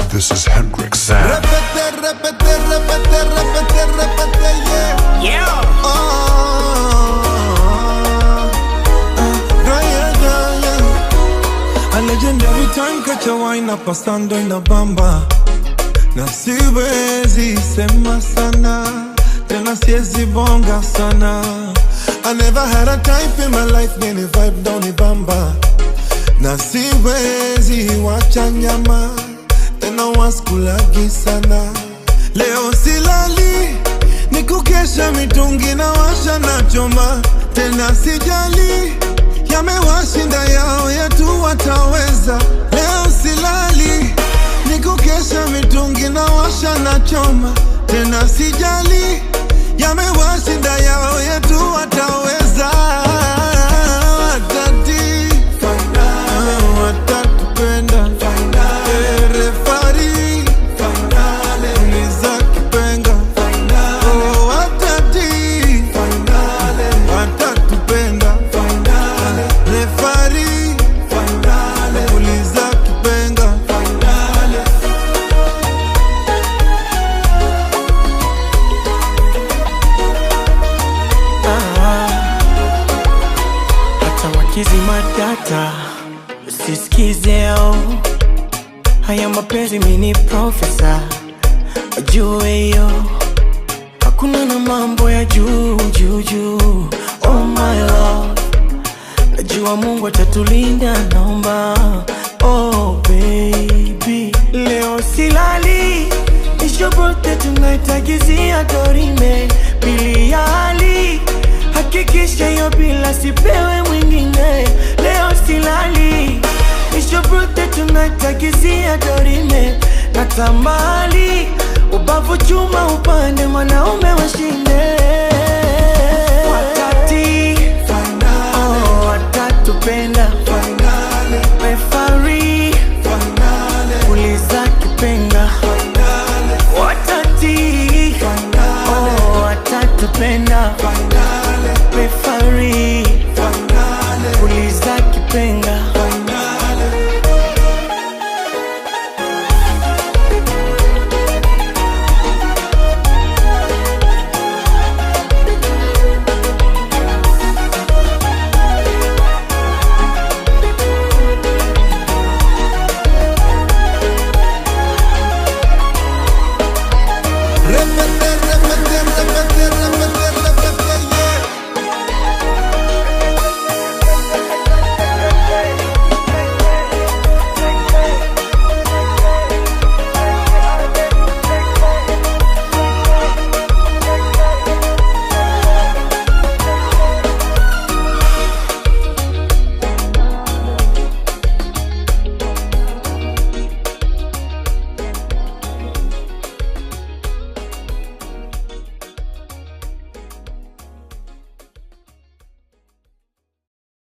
This is Hendrix Sam. Repete, repete, repete, repete, repete, yeah. Yeah. A legendary time catch a wine up pasando in the bamba. Na siwezi sema sana, tena siwezi bonga sana. I never had a type in my life, many vibe down the bamba. Na siwezi wacha nyama, tena waskulagi sana. Leo silali, ni kukesha mitungi na washa na choma. Tena sijali, yamewashinda yao yetu wataweza. Leo silali, ni kukesha mitungi na washa na choma. Tena sijali, yamewashinda yao yetu wataweza. Watati, watatupenda. Refari, uliza kipenga. Oh, watati, watatupenda. Refari, uliza kipenga. Hata wakizi matata usisikizeo. Haya mapenzi mini profesa, wajue yo. Hakuna na mambo ya juu juu juu. Oh my love, najua Mungu atatulinda, naomba. Oh baby, leo silali, nishobote tunaitagizia dorime. Pili ya hali, hakikisha yo bila sipewe mwingine. Leo silali, nishobote tunaitagizia dorime. Natamali, ubavu chuma upande mwanaume washinde. Watati, oh, watatupenda.